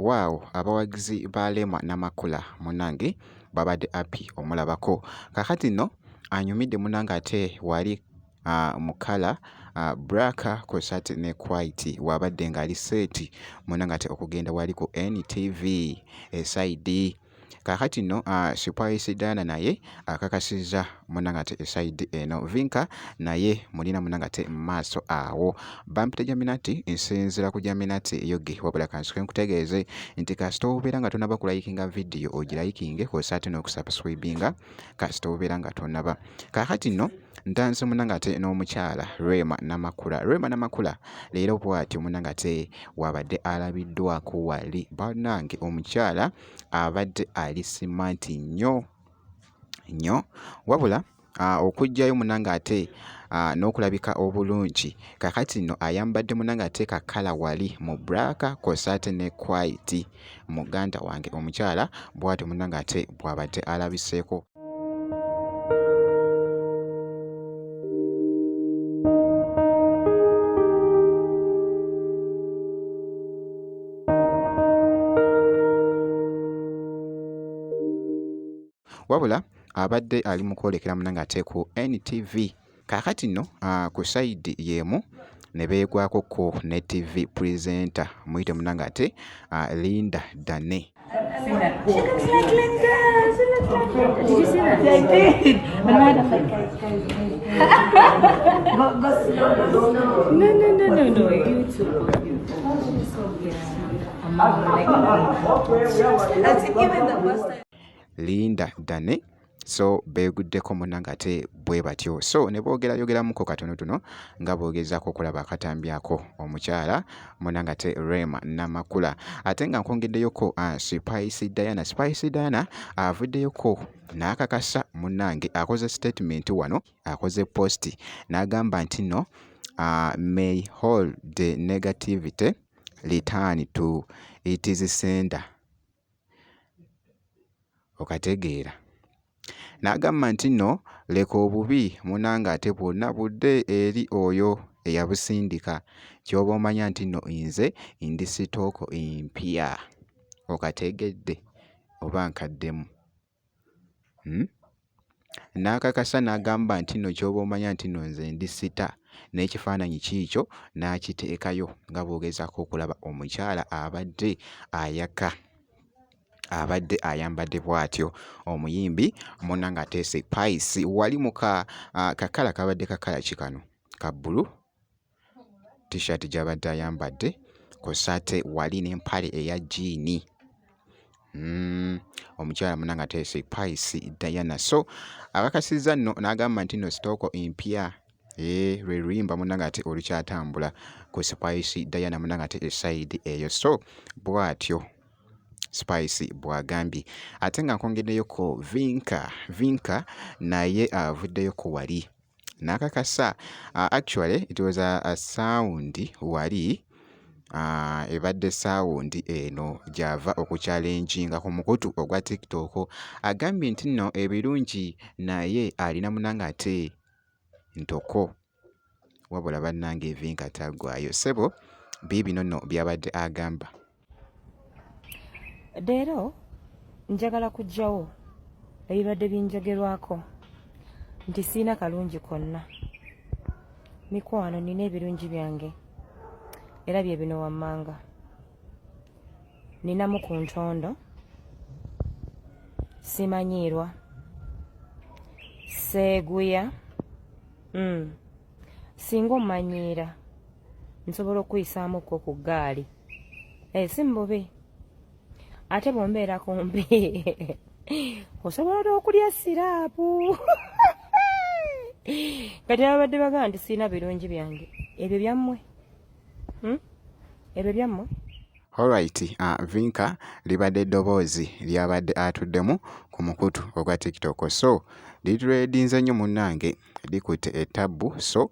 Wow, abawagizi ba Rema Namakula munange babadde happy omulabako. Kakati nno anyumidde munange ate wali mu kala black kw'ossa ne white wabadde ng'ali seeti munange ate okugenda wali ku NTV eside. Kakati nno Spice Diana naye akakasizza munange ate eside eno. Vinka naye mulina munange ate mu maaso awo. Bampita Jaminati nsinzira ku Jaminati yoge wabula kansoke nkutegeeze nti kasita obeera nga tonaba kulayikinga vidiyo ogirayikinge kw'ossa ate n'okusubscribinga kasita obeera nga tonaba. Kaakati nno ntanze munange ate n'omukyala Rema Namakula. Rema Namakula leero bw'atyo munange ate wabadde alabiddwako wali bannange omukyala abadde ali simanti nnyo wabula okujjayo munange ate n'okulabika obulungi. Kakati nno ayambadde munange ate kakala wali mu black kw'ossa ate ne white. Muganda wange omukyala bw'atyo munange ate bw'abadde alabiseeko. Wabula abadde ali mu kwolekera munange ate ku NTV. Kaakati nno ku side y'emu ne beegwako ko ne TV presenter muyite munange ate Linda Dane. She looks like Linda. She looks like Linda. Did you see that? Yeah, I did. But I had like No. You too. That's given the first time. Linda Dane. So beeguddeko munange ate bwe batyo. So ne boogerayogeramuko katonotono nga boogezaako okulaba akatambyako omukyala munange ate Rema Namakula. Ate nga nkwongeddeyoko Spice Diana. Spice Diana avuddeyoko n'akakasa munange akoze statement wano, akoze post n'agamba nti no may all the negativity return to its sender. Okategeera. N'agamba nti nno leka obubi munange ate bwonna budde eri oyo eyabusindika. Ky'oba omanya nti nno nze ndi sitooko empya. Okategedde oba nkaddemu. N'akakasa n'agamba nti nno ky'oba omanya nti nno nze ndi sita n'ekifaananyi kiikyo n'akiteekayo nga bw'ogezaako okulaba omukyala abadde ayaka. Abadde ayambadde bw'atyo omuyimbi munange ate Spice wali mu kakala kabadde kakala kikano ka bbulu t-shirt gy'abadde ayambadde kw'ossa ate wali n'empale eya jiini. Omukyala munange ate Spice Diana. So akakasizza nno n'agamba nti nno sitooko empya lwe luyimba munange ate olukyatambula ku Spice Diana munange ate eside eyo. So bw'atyo Spice bw'agambye. Ate nga nkwongeddeyoko Vinka naye avuddeyoko wali n'akakasa. Actually it was a sound wali ebadde sound eno gy'ava okukyalenjinga ku mukutu ogwa TikTok. Agambye nti nno ebirungi naye alina munange ate ntoko wabula bannange Vinka taggwayo. Ssebo biibino nno byabadde agamba. Leero njagala kuggyawo ebibadde binjogerwako nti siina kalungi konna. Mikwano nina ebirungi byange era bye bino wammanga. Ninamu ku ntondo, simanyiirwa, seeguya, singa ommanyiira nsobola okuyisaamuko ku ggaali. Si mbubi. Ate bw'ombeera kumpi osobola okulya siraapu. Kati abadde bagamba nti siina birungi byange. Ebyo byammwe? Ebyo byammwe? Alright, Vinka libadde eddoboozi lyabadde atuddemu ku mukutu ogwa TikTok. So lituleedinze nnyo munnange likutte ettabbu. So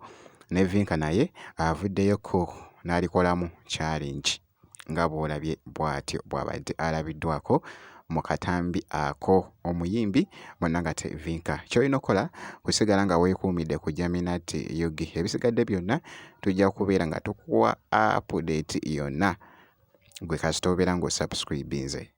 ne Vinka naye avuddeyoko n'alikolamu challenge. Nga bw'olabye bw'atyo bw'abadde alabiddwako mu katambi ako omuyimbi munange ate Vinka. Ky'olina okukola kusigala nga weekuumidde ku Jaminati Yugi. Ebisigadde byonna tujja kubeera nga tukuwa update yonna gwe kasita obeera ng'osubscribinze.